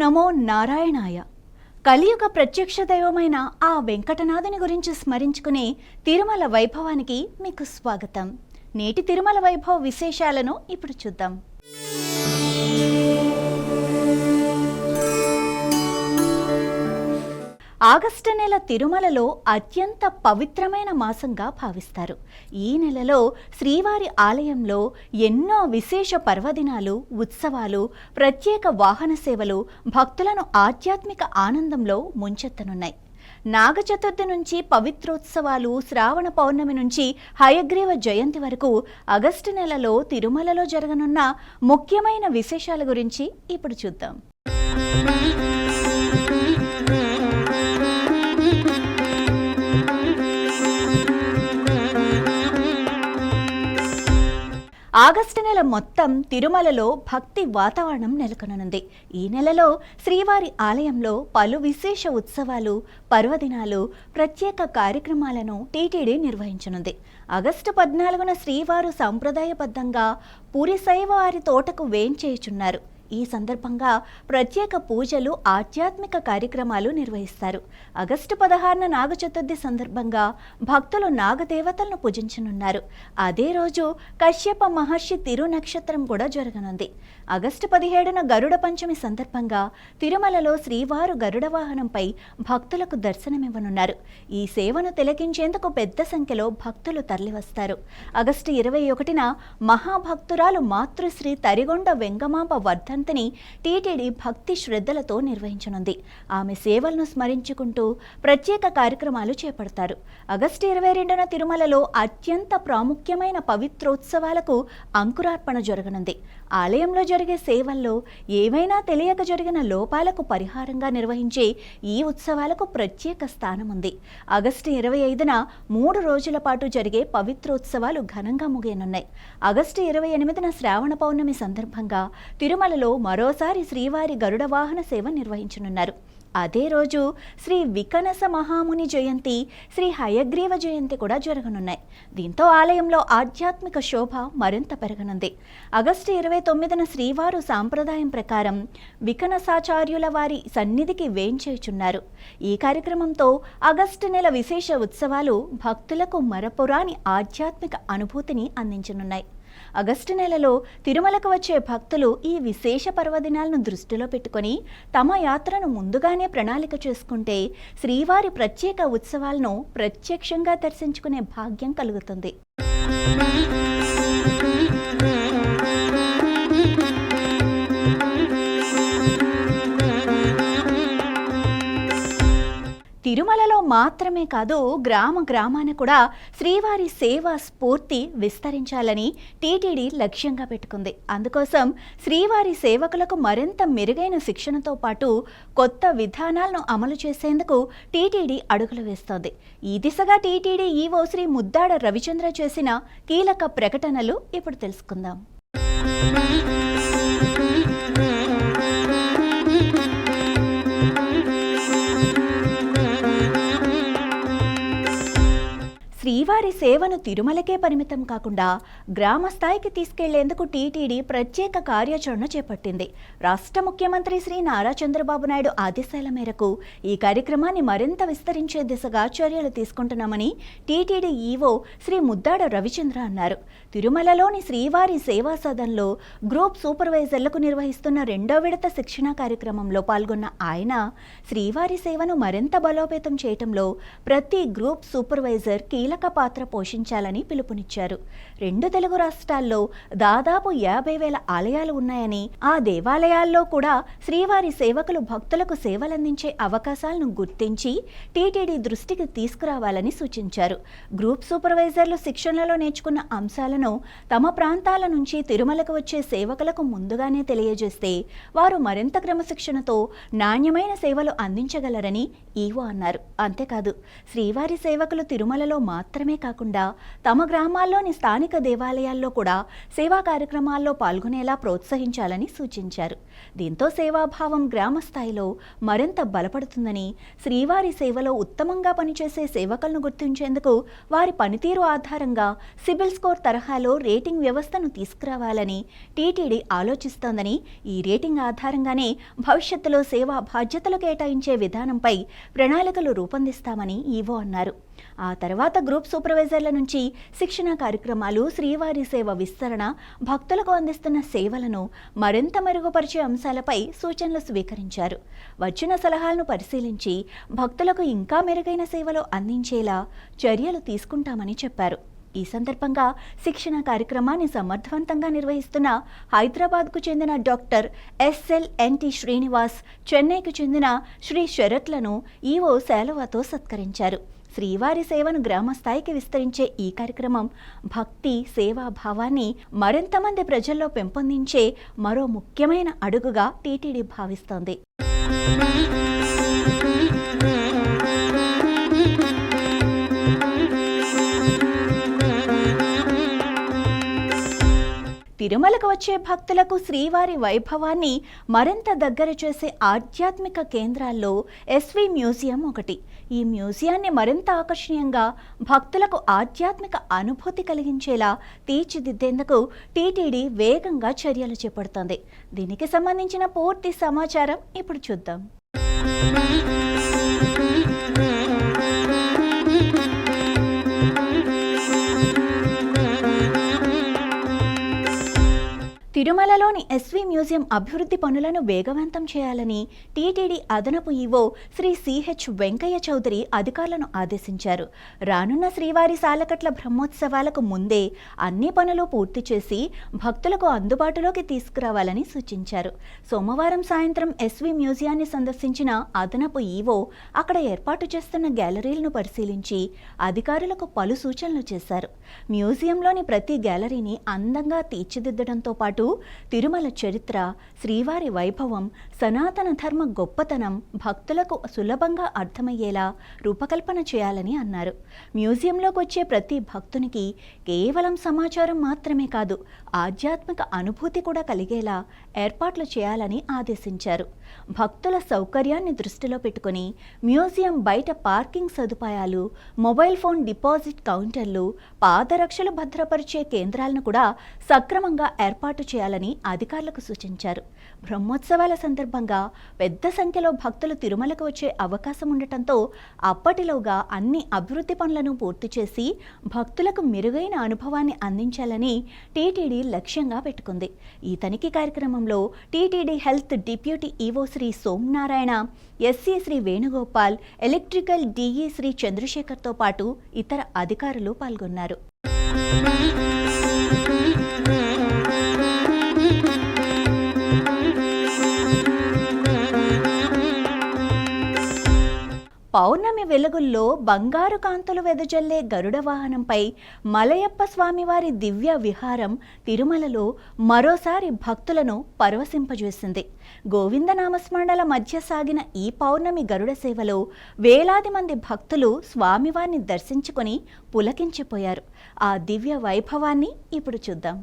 నమో నారాయణాయ. కలియుగ ప్రత్యక్ష దైవమైన ఆ వెంకటనాథుని గురించి స్మరించుకునే తిరుమల వైభవానికి మీకు స్వాగతం. నేటి తిరుమల వైభవ విశేషాలను ఇప్పుడు చూద్దాం. ఆగస్టు నెల తిరుమలలో అత్యంత పవిత్రమైన మాసంగా భావిస్తారు. ఈ నెలలో శ్రీవారి ఆలయంలో ఎన్నో విశేష పర్వదినాలు, ఉత్సవాలు, ప్రత్యేక వాహన సేవలు భక్తులను ఆధ్యాత్మిక ఆనందంలో ముంచెత్తనున్నాయి. నాగ చతుర్థి నుంచి పవిత్రోత్సవాలు, శ్రావణ పౌర్ణమి నుంచి హయగ్రీవ జయంతి వరకు ఆగస్టు నెలలో తిరుమలలో జరగనున్న ముఖ్యమైన విశేషాల గురించి ఇప్పుడు చూద్దాం. ఆగస్టు నెల మొత్తం తిరుమలలో భక్తి వాతావరణం నెలకొననుంది. ఈ నెలలో శ్రీవారి ఆలయంలో పలు విశేష ఉత్సవాలు, పర్వదినాలు, ప్రత్యేక కార్యక్రమాలను టీటీడీ నిర్వహించనుంది. ఆగస్టు 14న శ్రీవారు సంప్రదాయబద్ధంగా పూరిశైవ వారి తోటకు వేంచేయుచున్నారు. ఈ సందర్భంగా ప్రత్యేక పూజలు, ఆధ్యాత్మిక కార్యక్రమాలు నిర్వహిస్తారు. ఆగస్టు 16న నాగ చతుర్థి సందర్భంగా భక్తులు నాగదేవతలను పూజించనున్నారు. అదే రోజు కశ్యప మహర్షి తిరు నక్షత్రం కూడా జరగనుంది. ఆగస్టు 17న గరుడ పంచమి సందర్భంగా తిరుమలలో శ్రీవారు గరుడ వాహనంపై భక్తులకు దర్శనమివ్వనున్నారు. ఈ సేవను తిలకించేందుకు పెద్ద సంఖ్యలో భక్తులు తరలివస్తారు. ఆగస్టు 21న మహాభక్తురాలు మాతృశ్రీ తరిగొండ వెంగమాంబ వర్ధంతిని టీటీడీ భక్తి శ్రద్ధలతో నిర్వహించనుంది. ఆమె సేవలను స్మరించుకుంటూ ప్రత్యేక కార్యక్రమాలు చేపడతారు. ఆగస్టు 22న తిరుమలలో అత్యంత ప్రాముఖ్యమైన పవిత్రోత్సవాలకు అంకురార్పణ జరగనుంది. ఆలయంలో జరిగే సేవల్లో ఏవైనా తెలియక జరిగిన లోపాలకు పరిహారంగా నిర్వహించే ఈ ఉత్సవాలకు ప్రత్యేక స్థానం ఉంది. ఆగస్టు 25న 3 రోజుల పాటు జరిగే పవిత్రోత్సవాలు ఘనంగా ముగియనున్నాయి. ఆగస్టు 28న శ్రావణ పౌర్ణమి సందర్భంగా తిరుమలలో మరోసారి శ్రీవారి గరుడ వాహన సేవ నిర్వహించనున్నారు. అదే రోజు శ్రీ వికనస మహాముని జయంతి, శ్రీ హయగ్రీవ జయంతి కూడా జరగనున్నాయి. దీంతో ఆలయంలో ఆధ్యాత్మిక శోభ మరింత పెరగనుంది. ఆగస్టు 29న శ్రీవారు సాంప్రదాయం ప్రకారం వికనసాచార్యుల వారి సన్నిధికి వేంచేయుచున్నారు. ఈ కార్యక్రమంతో ఆగస్టు నెల విశేష ఉత్సవాలు భక్తులకు మరపురాని ఆధ్యాత్మిక అనుభూతిని అందించనున్నాయి. ఆగస్టు నెలలో తిరుమలకు వచ్చే భక్తులు ఈ విశేష పర్వదినాలను దృష్టిలో పెట్టుకొని తమ యాత్రను ముందుగానే ప్రణాళిక చేసుకుంటే శ్రీవారి ప్రత్యేక ఉత్సవాలను ప్రత్యక్షంగా దర్శించుకునే భాగ్యం కలుగుతుంది. తిరుమలలో మాత్రమే కాదు, గ్రామాన కూడా శ్రీవారి సేవా స్ఫూర్తి విస్తరించాలని టీటీడీ లక్ష్యంగా పెట్టుకుంది. అందుకోసం శ్రీవారి సేవకులకు మరింత మెరుగైన శిక్షణతో పాటు కొత్త విధానాలను అమలు చేసేందుకు టీటీడీ అడుగులు వేస్తోంది. ఈ దిశగా టీటీడీ ఈవో శ్రీ ముద్దాడ రవిచంద్ర చేసిన కీలక ప్రకటనలు ఇప్పుడు తెలుసుకుందాం. శ్రీవారి సేవను తిరుమలకే పరిమితం కాకుండా గ్రామ స్థాయికి తీసుకెళ్లేందుకు టీటీడీ ప్రత్యేక కార్యాచరణ చేపట్టింది. రాష్ట్ర ముఖ్యమంత్రి శ్రీ నారా చంద్రబాబు నాయుడు ఆదేశాల మేరకు ఈ కార్యక్రమాన్ని మరింత విస్తరించే దిశగా చర్యలు తీసుకుంటున్నామని టీటీడీ ఈవో శ్రీ ముద్దాడ రవిచంద్ర అన్నారు. తిరుమలలోని శ్రీవారి సేవా సదన్లో గ్రూప్ సూపర్వైజర్లకు నిర్వహిస్తున్న 2వ విడత శిక్షణా కార్యక్రమంలో పాల్గొన్న ఆయన శ్రీవారి సేవను మరింత బలోపేతం చేయటంలో ప్రతి గ్రూప్ సూపర్వైజర్ కీలక పాత్ర పోషించాలని పిలుపునిచ్చారు. 2 తెలుగు రాష్ట్రాల్లో దాదాపు 50,000 ఆలయాలు ఉన్నాయని, ఆ దేవాలయాల్లో కూడా శ్రీవారి సేవకులు భక్తులకు సేవలందించే అవకాశాలను గుర్తించి టీటీడీ దృష్టికి తీసుకురావాలని సూచించారు. గ్రూప్ సూపర్వైజర్లు శిక్షణలో నేర్చుకున్న అంశాలను తమ ప్రాంతాల నుంచి తిరుమలకు వచ్చే సేవకులకు ముందుగానే తెలియజేస్తే వారు మరింత క్రమశిక్షణతో నాణ్యమైన సేవలు అందించగలరని ఈవో అన్నారు. అంతేకాదు, శ్రీవారి సేవకులు తిరుమలలో మాత్రమే మాత్రమే కాకుండా తమ గ్రామాల్లోని స్థానిక దేవాలయాల్లో కూడా సేవా కార్యక్రమాల్లో పాల్గొనేలా ప్రోత్సహించాలని సూచించారు. దీంతో సేవాభావం గ్రామ స్థాయిలో మరింత బలపడుతుందని, శ్రీవారి సేవలో ఉత్తమంగా పనిచేసే సేవకులను గుర్తించేందుకు వారి పనితీరు ఆధారంగా సిబిల్ స్కోర్ తరహాలో రేటింగ్ వ్యవస్థను తీసుకురావాలని టీటీడీ ఆలోచిస్తోందని, ఈ రేటింగ్ ఆధారంగానే భవిష్యత్తులో సేవా బాధ్యతలు కేటాయించే విధానంపై ప్రణాళికలు రూపొందిస్తామని ఈవో అన్నారు. ఆ తర్వాత గ్రూప్ సూపర్వైజర్ల నుంచి శిక్షణ కార్యక్రమాలు, శ్రీవారి సేవ విస్తరణ, భక్తులకు అందిస్తున్న సేవలను మరింత మెరుగుపరిచే అంశాలపై సూచనలు స్వీకరించారు. వచ్చిన సలహాలను పరిశీలించి భక్తులకు ఇంకా మెరుగైన సేవలు అందించేలా చర్యలు తీసుకుంటామని చెప్పారు. ఈ సందర్భంగా శిక్షణ కార్యక్రమాన్ని సమర్థవంతంగా నిర్వహిస్తున్న హైదరాబాద్కు చెందిన డాక్టర్ SLNT శ్రీనివాస్, చెన్నైకు చెందిన శ్రీ శరత్లను ఈవో శాలువాతో సత్కరించారు. శ్రీవారి సేవను గ్రామస్థాయికి విస్తరించే ఈ కార్యక్రమం భక్తి, సేవా భావాన్ని మరింత మంది ప్రజల్లో పెంపొందించే మరో ముఖ్యమైన అడుగుగా టీటీడీ భావిస్తోంది. తిరుమలకు వచ్చే భక్తులకు శ్రీవారి వైభవాన్ని మరింత దగ్గర చేసే ఆధ్యాత్మిక కేంద్రాల్లో SV మ్యూజియం ఒకటి. ఈ మ్యూజియాన్ని మరింత ఆకర్షణీయంగా, భక్తులకు ఆధ్యాత్మిక అనుభూతి కలిగించేలా తీర్చిదిద్దేందుకు టీటీడీ వేగంగా చర్యలు చేపడుతోంది. దీనికి సంబంధించిన పూర్తి సమాచారం ఇప్పుడు చూద్దాం. తిరుమలలోని SV మ్యూజియం అభివృద్ధి పనులను వేగవంతం చేయాలని టీటీడీ అదనపు ఈవో శ్రీ CH వెంకయ్య చౌదరి అధికారులను ఆదేశించారు. రానున్న శ్రీవారి సాలకట్ల బ్రహ్మోత్సవాలకు ముందే అన్ని పనులు పూర్తి చేసి భక్తులకు అందుబాటులోకి తీసుకురావాలని సూచించారు. సోమవారం సాయంత్రం SV మ్యూజియాన్ని సందర్శించిన అదనపు ఈవో అక్కడ ఏర్పాటు చేస్తున్న గ్యాలరీలను పరిశీలించి అధికారులకు పలు సూచనలు చేశారు. మ్యూజియంలోని ప్రతి గ్యాలరీని అందంగా తీర్చిదిద్దడంతో పాటు తిరుమల చరిత్ర, శ్రీవారి వైభవం, సనాతన ధర్మ గొప్పతనం భక్తులకు సులభంగా అర్థమయ్యేలా రూపకల్పన చేయాలని అన్నారు. మ్యూజియంలోకి వచ్చే ప్రతి భక్తునికి కేవలం సమాచారం మాత్రమే కాదు, ఆధ్యాత్మిక అనుభూతి కూడా కలిగేలా ఏర్పాట్లు చేయాలని ఆదేశించారు. భక్తుల సౌకర్యాన్ని దృష్టిలో పెట్టుకుని మ్యూజియం బయట పార్కింగ్ సదుపాయాలు, మొబైల్ ఫోన్ డిపాజిట్ కౌంటర్లు, పాదరక్షలు భద్రపరిచే కేంద్రాలను కూడా సక్రమంగా ఏర్పాటు చేయాలని అధికారులకు సూచించారు. బ్రహ్మోత్సవాల సందర్భంగా పెద్ద సంఖ్యలో భక్తులు తిరుమలకు వచ్చే అవకాశం ఉండటంతో అప్పటిలోగా అన్ని అభివృద్ధి పనులను పూర్తి చేసి భక్తులకు మెరుగైన అనుభవాన్ని అందించాలని టీటీడీ లక్ష్యంగా పెట్టుకుంది. ఈ తనిఖీ కార్యక్రమంలో TTD health deputy EO Shri Somanarayana, SC Shri Venugopal, electrical DE Shri చంద్రశేఖర్తో పాటు ఇతర అధికారులు పాల్గొన్నారు. పౌర్ణమి వెలుగుల్లో బంగారు కాంతులు వెదజల్లే గరుడ వాహనంపై మలయప్ప స్వామివారి దివ్య విహారం తిరుమలలో మరోసారి భక్తులను పరవశింపజేసింది. గోవిందనామస్మరణల మధ్య సాగిన ఈ పౌర్ణమి గరుడ సేవలో వేలాది మంది భక్తులు స్వామివారిని దర్శించుకొని పులకించిపోయారు. ఆ దివ్య వైభవాన్ని ఇప్పుడు చూద్దాం.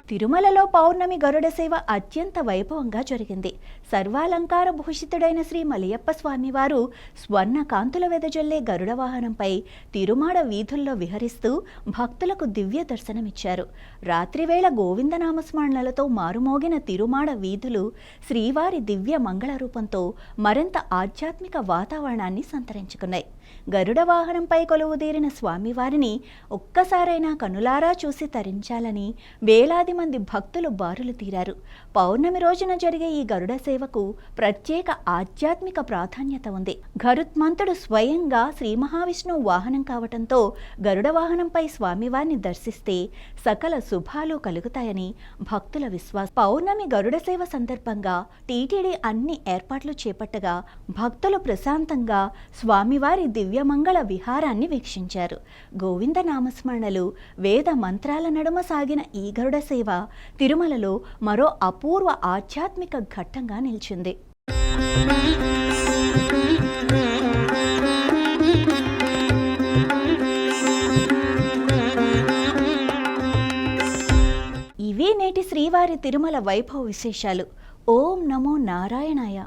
తిరుమలలో పౌర్ణమి గరుడ సేవ అత్యంత వైభవంగా జరిగింది. సర్వాలంకార భూషితుడైన శ్రీ మలయప్ప స్వామివారు స్వర్ణ కాంతుల వెదజల్లే గరుడ వాహనంపై తిరుమాడ వీధుల్లో విహరిస్తూ భక్తులకు దివ్య దర్శనమిచ్చారు. రాత్రివేళ గోవిందనామస్మరణలతో మారుమోగిన తిరుమాడ వీధులు శ్రీవారి దివ్య మంగళ రూపంతో మరింత ఆధ్యాత్మిక వాతావరణాన్ని సంతరించుకున్నాయి. గరుడ వాహనంపై కొలువుదీరిన స్వామివారిని ఒక్కసారైనా కనులారా చూసి తరించాలని వేలాది మంది భక్తులు బారులు తీరారు. పౌర్ణమి రోజున జరిగే ఈ గరుడ సేవకు ప్రత్యేక ఆధ్యాత్మిక ప్రాధాన్యత ఉంది. గరుత్మంతుడు స్వయంగా శ్రీ మహావిష్ణువు వాహనం కావటంతో గరుడ వాహనంపై స్వామివారిని దర్శిస్తే సకల శుభాలు కలుగుతాయని భక్తుల విశ్వాసం. పౌర్ణమి గరుడ సేవ సందర్భంగా టీటీడీ అన్ని ఏర్పాట్లు చేపట్టగా భక్తులు ప్రశాంతంగా స్వామివారి దివ్యమంగళ విహారాన్ని వీక్షించారు. గోవింద నామస్మరణలు, వేద మంత్రాల నడుమ సాగిన ఈ గరుడ సేవ తిరుమలలో మరో అపూర్వ ఆధ్యాత్మిక ఘట్టంగా నిలిచింది. ఇవే నేటి శ్రీవారి తిరుమల వైభవ విశేషాలు. ఓం నమో నారాయణాయ.